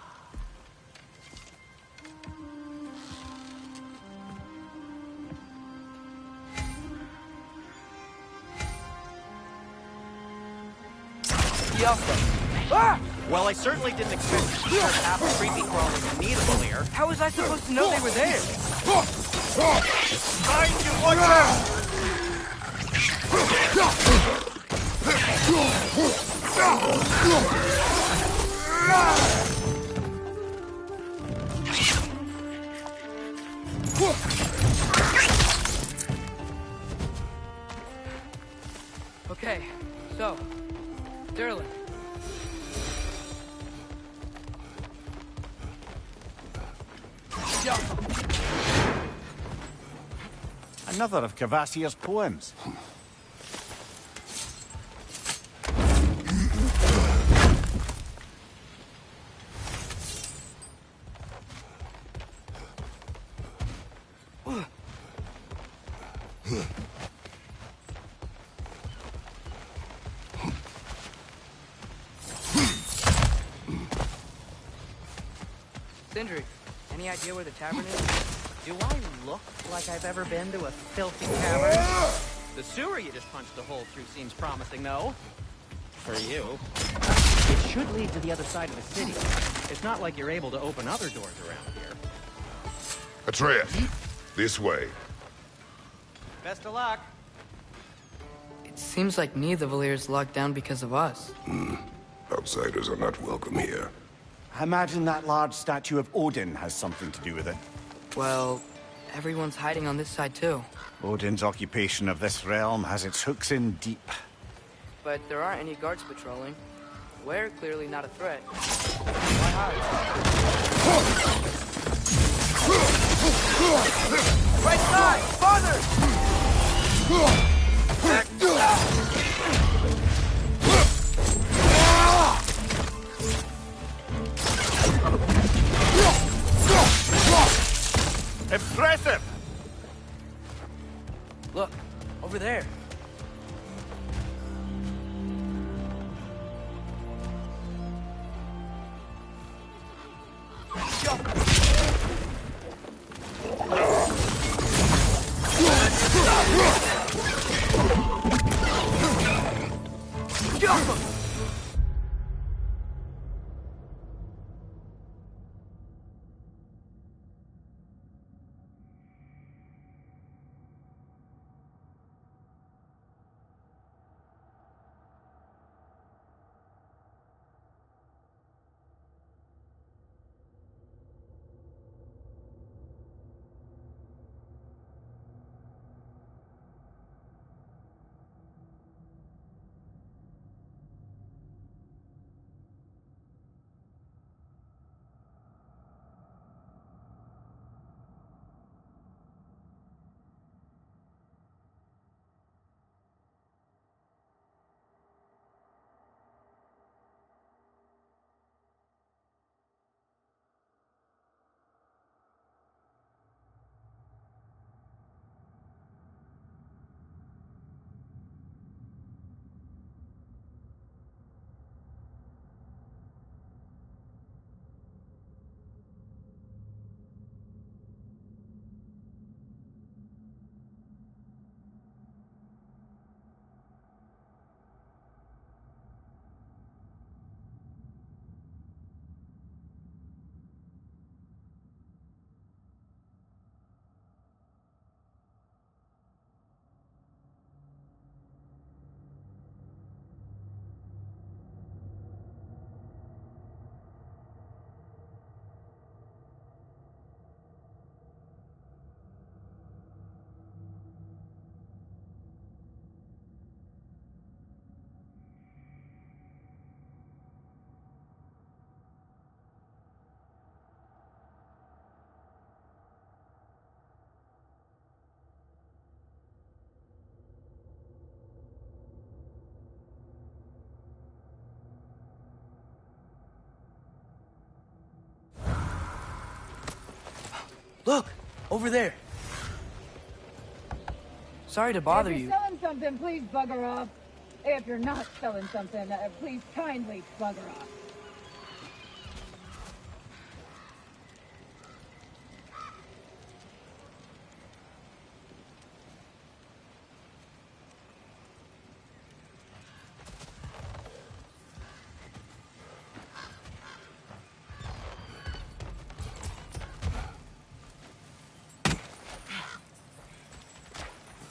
Skialfa. Ah! Well, I certainly didn't expect to disturb half a creepy crawling Needle here. How was I supposed to know they were there? Behind you, watch out! Okay, so, Sterling. Jump. Another of Cavassier's poems. Sindri, any idea where the tavern is? Do I look like I've ever been to a filthy tavern? The sewer you just punched a hole through seems promising, though. For you. It should lead to the other side of the city. It's not like you're able to open other doors around here. Atreus, this way. Best of luck. It seems like Nidavellir locked down because of us. Outsiders are not welcome here. I imagine that large statue of Odin has something to do with it. Well, everyone's hiding on this side too. Odin's occupation of this realm has its hooks in deep. But there aren't any guards patrolling. We're clearly not a threat. Why hide? Right side! Farther! Impressive! Look, over there. Look, over there. Sorry to bother If you. you're selling something, please bugger off. If you're not selling something, please kindly bugger off.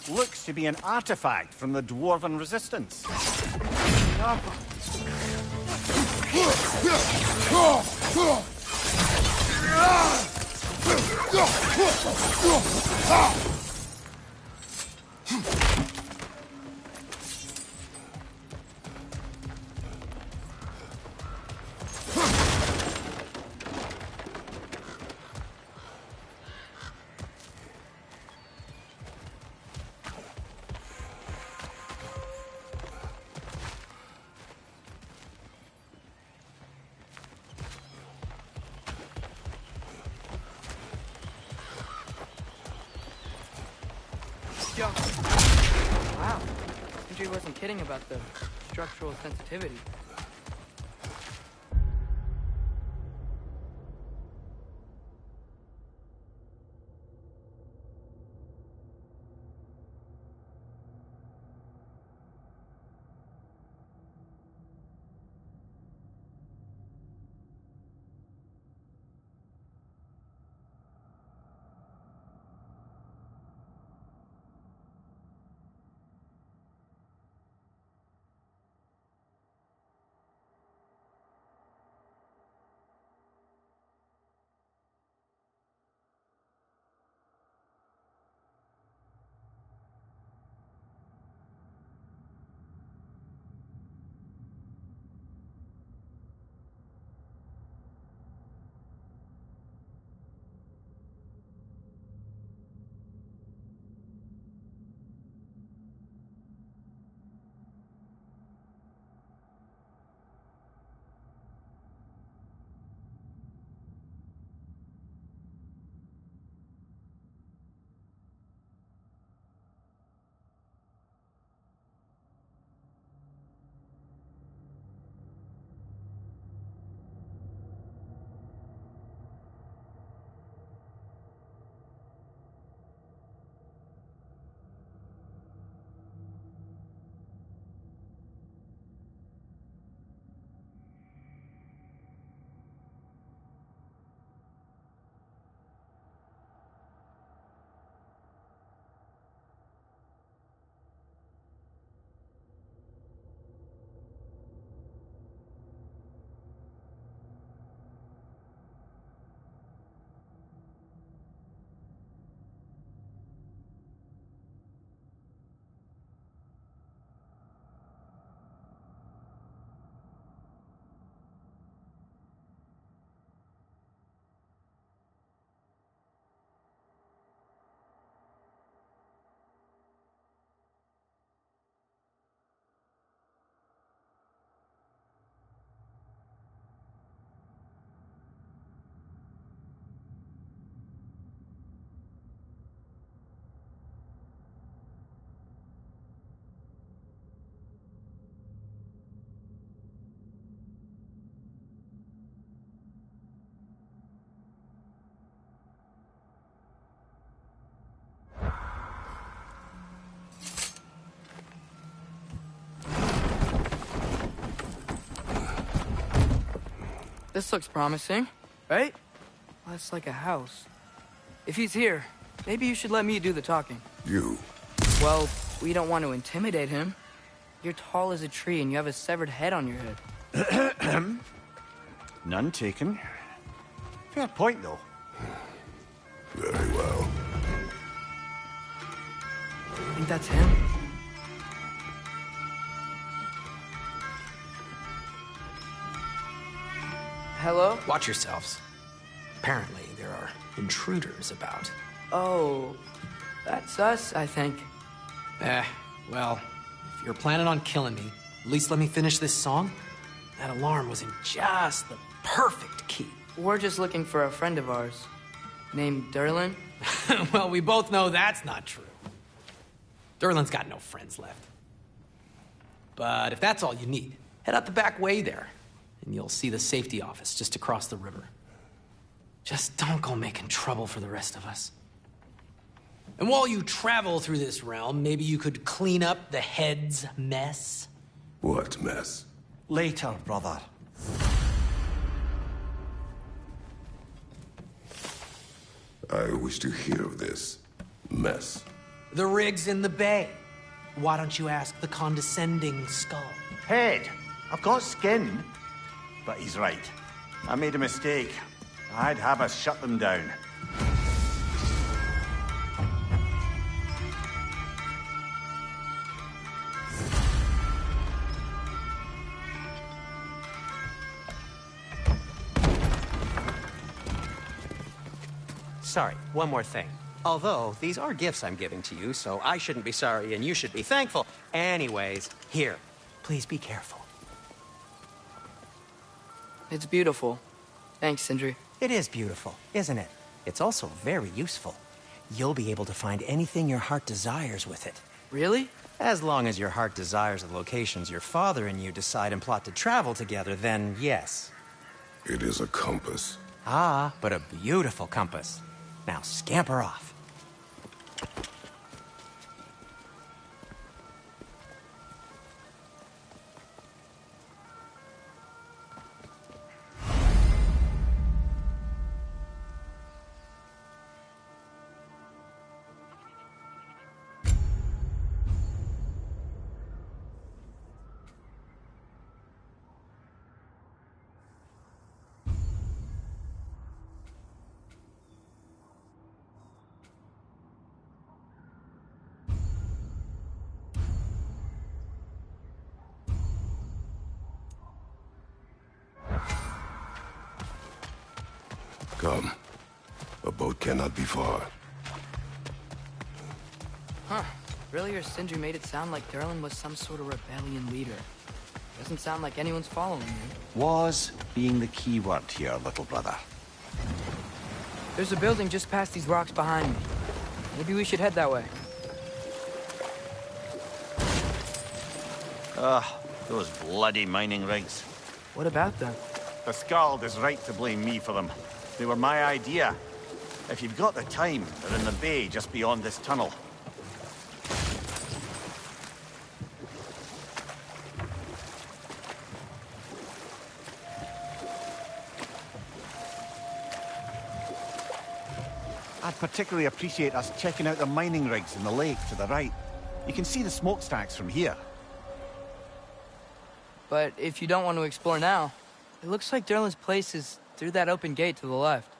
looks to be an artifact from the Dwarven Resistance. Yo. Wow. Sentry wasn't kidding about the structural sensitivity. This looks promising, right? Well, that's like a house. If he's here, maybe you should let me do the talking. You. Well, we don't want to intimidate him. You're tall as a tree and you have a severed head on your head. None taken. Fair point, though. Very well. I think that's him. Hello? Watch yourselves. Apparently, there are intruders about. Oh, that's us, I think. Well, if you're planning on killing me, at least let me finish this song. That alarm was in just the perfect key. We're just looking for a friend of ours, named Derlin. Well, we both know that's not true. Derlin's got no friends left. But if that's all you need, head out the back way there, and you'll see the safety office just across the river. Just don't go making trouble for the rest of us. And while you travel through this realm, maybe you could clean up the head's mess? What mess? Later, brother. I wish to hear of this mess. The rig's in the bay. Why don't you ask the condescending skull? Head, I've got skin. But he's right. I made a mistake. I'd have us shut them down. Sorry, one more thing. Although, these are gifts I'm giving to you, so I shouldn't be sorry and you should be thankful. Anyways, here, please be careful. It's beautiful. Thanks, Sindri. It is beautiful, isn't it? It's also very useful. You'll be able to find anything your heart desires with it. Really? As long as your heart desires the locations your father and you decide and plot to travel together, then yes. It is a compass. Ah, but a beautiful compass. Now scamper off. Come. A boat cannot be far. Huh. Earlier, Sindri made it sound like Durlin was some sort of rebellion leader. Doesn't sound like anyone's following him. Was being the key word here, little brother. There's a building just past these rocks behind me. Maybe we should head that way. Those bloody mining rigs. What about them? The Skald is right to blame me for them. They were my idea. If you've got the time, they're in the bay just beyond this tunnel. I'd particularly appreciate us checking out the mining rigs in the lake to the right. You can see the smokestacks from here. But if you don't want to explore now, it looks like Durlin's place is through that open gate to the left.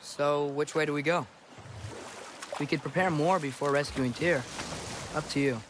So, which way do we go? We could prepare more before rescuing Tyr. Up to you.